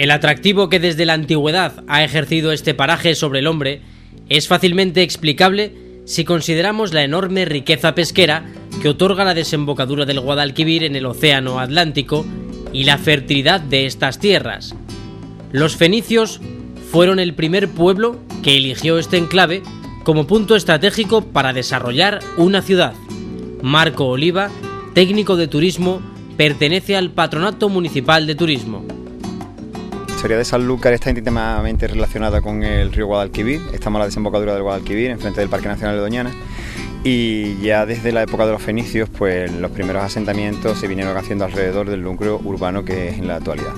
El atractivo que desde la antigüedad ha ejercido este paraje sobre el hombre es fácilmente explicable si consideramos la enorme riqueza pesquera que otorga la desembocadura del Guadalquivir en el océano Atlántico y la fertilidad de estas tierras. Los fenicios fueron el primer pueblo que eligió este enclave como punto estratégico para desarrollar una ciudad. Marco Oliva, técnico de turismo, pertenece al Patronato Municipal de Turismo. La historia de Sanlúcar está íntimamente relacionada con el río Guadalquivir. Estamos a la desembocadura del Guadalquivir, enfrente del Parque Nacional de Doñana, y ya desde la época de los fenicios, pues los primeros asentamientos se vinieron haciendo alrededor del núcleo urbano que es en la actualidad.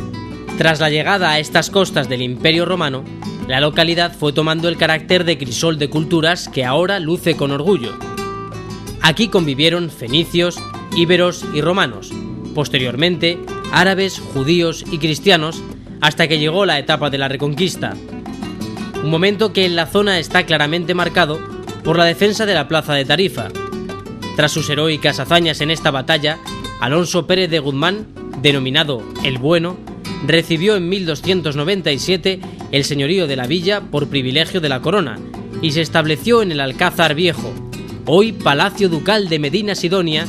Tras la llegada a estas costas del Imperio Romano, la localidad fue tomando el carácter de crisol de culturas que ahora luce con orgullo. Aquí convivieron fenicios, íberos y romanos, posteriormente árabes, judíos y cristianos, hasta que llegó la etapa de la Reconquista. Un momento que en la zona está claramente marcado por la defensa de la plaza de Tarifa. Tras sus heroicas hazañas en esta batalla, Alonso Pérez de Guzmán, denominado El Bueno, recibió en 1297 el señorío de la villa por privilegio de la corona y se estableció en el Alcázar Viejo, hoy Palacio Ducal de Medina Sidonia,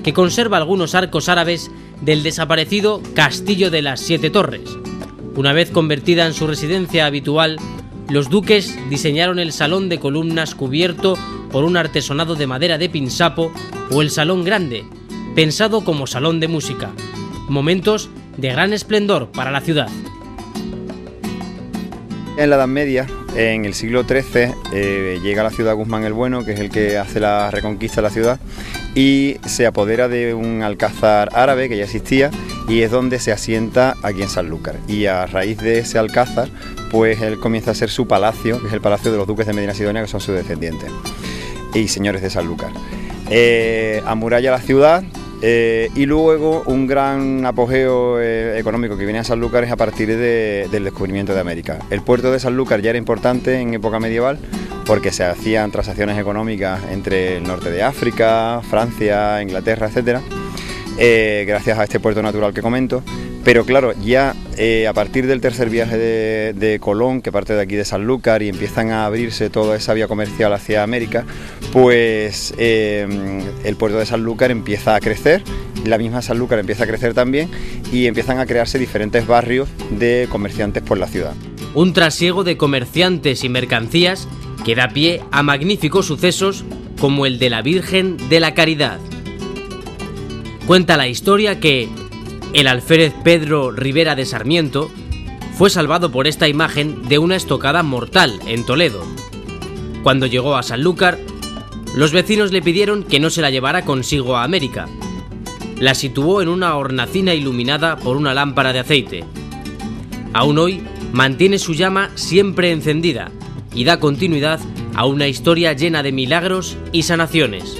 que conserva algunos arcos árabes del desaparecido Castillo de las Siete Torres. Una vez convertida en su residencia habitual, los duques diseñaron el salón de columnas cubierto por un artesonado de madera de pinsapo o el salón grande, pensado como salón de música. Momentos de gran esplendor para la ciudad. En la Edad Media, en el siglo XIII, llega a la ciudad Guzmán el Bueno, que es el que hace la reconquista de la ciudad, y se apodera de un alcázar árabe que ya existía, y es donde se asienta aquí en Sanlúcar. Y a raíz de ese alcázar, pues él comienza a ser su palacio, que es el palacio de los duques de Medina Sidonia, que son sus descendientes y señores de Sanlúcar. Amuralla la ciudad. Y luego un gran apogeo económico que viene a Sanlúcar es a partir del descubrimiento de América. El puerto de Sanlúcar ya era importante en época medieval porque se hacían transacciones económicas entre el norte de África, Francia, Inglaterra, etc. Gracias a este puerto natural que comento. Pero claro, ya a partir del tercer viaje de Colón, que parte de aquí de Sanlúcar, y empiezan a abrirse toda esa vía comercial hacia América, pues el puerto de Sanlúcar empieza a crecer, la misma Sanlúcar empieza a crecer también, y empiezan a crearse diferentes barrios de comerciantes por la ciudad. Un trasiego de comerciantes y mercancías que da pie a magníficos sucesos como el de la Virgen de la Caridad. Cuenta la historia que el alférez Pedro Rivera de Sarmiento fue salvado por esta imagen de una estocada mortal en Toledo. Cuando llegó a Sanlúcar, los vecinos le pidieron que no se la llevara consigo a América. La situó en una hornacina iluminada por una lámpara de aceite. Aún hoy mantiene su llama siempre encendida y da continuidad a una historia llena de milagros y sanaciones.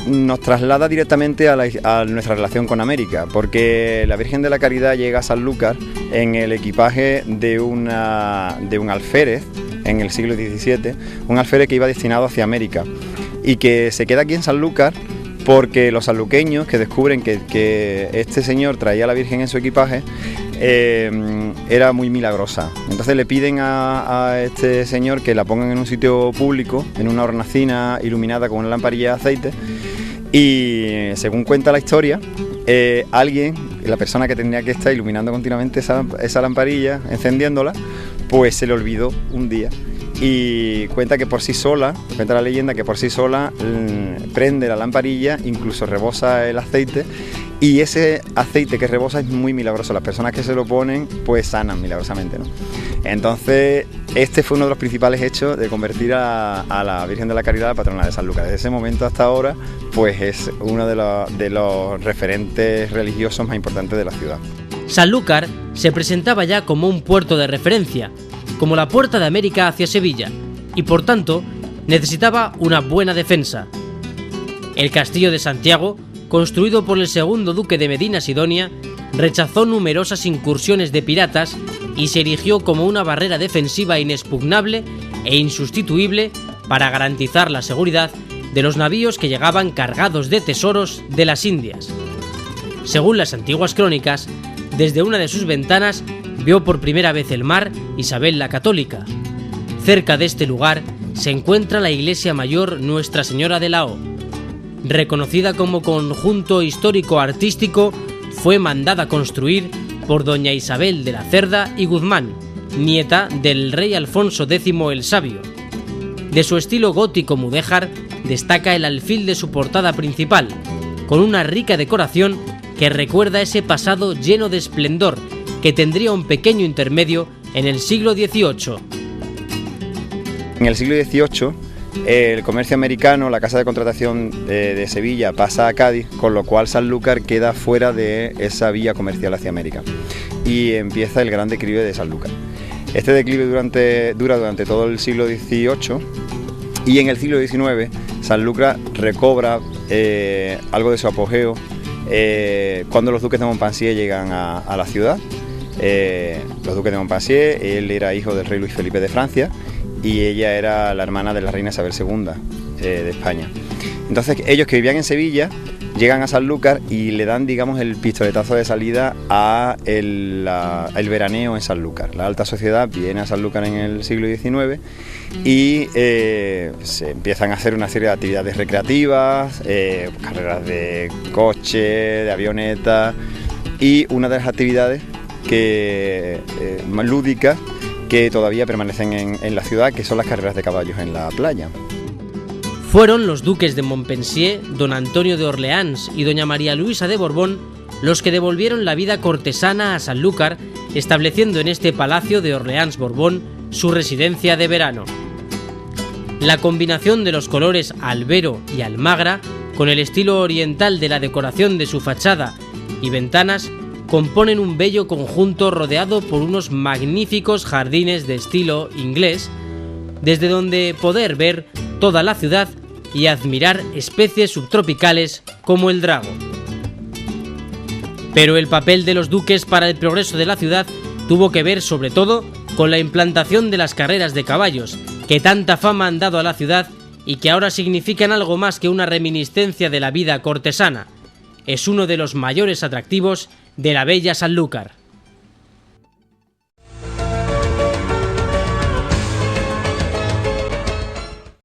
Nos traslada directamente a nuestra relación con América, porque la Virgen de la Caridad llega a Sanlúcar en el equipaje de un alférez en el siglo XVII, un alférez que iba destinado hacia América y que se queda aquí en Sanlúcar porque los sanluqueños que descubren que este señor traía a la Virgen en su equipaje era muy milagrosa. Entonces le piden a este señor que la pongan en un sitio público, en una hornacina iluminada con una lamparilla de aceite, y según cuenta la historia, alguien, la persona que tenía que estar iluminando continuamente esa lamparilla, encendiéndola, pues se le olvidó un día. Y cuenta que por sí sola, cuenta la leyenda que por sí sola prende la lamparilla, incluso rebosa el aceite, y ese aceite que rebosa es muy milagroso. Las personas que se lo ponen pues sanan milagrosamente, ¿no? Entonces este fue uno de los principales hechos de convertir a la Virgen de la Caridad, la patrona de Sanlúcar. Desde ese momento hasta ahora pues es uno de los referentes religiosos más importantes de la ciudad. Sanlúcar se presentaba ya como un puerto de referencia, como la puerta de América hacia Sevilla, y por tanto necesitaba una buena defensa. El castillo de Santiago, construido por el segundo duque de Medina Sidonia, rechazó numerosas incursiones de piratas y se erigió como una barrera defensiva inexpugnable e insustituible para garantizar la seguridad de los navíos que llegaban cargados de tesoros de las Indias. Según las antiguas crónicas, desde una de sus ventanas vio por primera vez el mar Isabel la Católica. Cerca de este lugar se encuentra la iglesia mayor Nuestra Señora de la O. Reconocida como conjunto histórico-artístico, fue mandada construir por doña Isabel de la Cerda y Guzmán, nieta del rey Alfonso X el Sabio. De su estilo gótico mudéjar destaca el alfil de su portada principal, con una rica decoración que recuerda ese pasado lleno de esplendor que tendría un pequeño intermedio en el siglo XVIII. En el siglo XVIII, el comercio americano, la casa de contratación de Sevilla pasa a Cádiz, con lo cual Sanlúcar queda fuera de esa vía comercial hacia América y empieza el gran declive de Sanlúcar. Este declive dura durante todo el siglo XVIII y en el siglo XIX Sanlúcar recobra algo de su apogeo cuando los duques de Montpensier llegan a la ciudad. Los duques de Montpensier, él era hijo del rey Luis Felipe de Francia y ella era la hermana de la reina Isabel II de España. Entonces ellos, que vivían en Sevilla, llegan a Sanlúcar y le dan, digamos, el pistoletazo de salida a el veraneo en Sanlúcar. La alta sociedad viene a Sanlúcar en el siglo XIX y se empiezan a hacer una serie de actividades recreativas, carreras de coche, de avioneta, y una de las actividades más lúdicas que todavía permanecen en la ciudad, que son las carreras de caballos en la playa. Fueron los duques de Montpensier, don Antonio de Orleans y doña María Luisa de Borbón los que devolvieron la vida cortesana a Sanlúcar, estableciendo en este palacio de Orleans-Borbón su residencia de verano. La combinación de los colores albero y almagra, con el estilo oriental de la decoración de su fachada y ventanas, componen un bello conjunto rodeado por unos magníficos jardines de estilo inglés, desde donde poder ver toda la ciudad y admirar especies subtropicales como el drago. Pero el papel de los duques para el progreso de la ciudad tuvo que ver sobre todo con la implantación de las carreras de caballos, que tanta fama han dado a la ciudad y que ahora significan algo más que una reminiscencia de la vida cortesana. Es uno de los mayores atractivos de la bella Sanlúcar.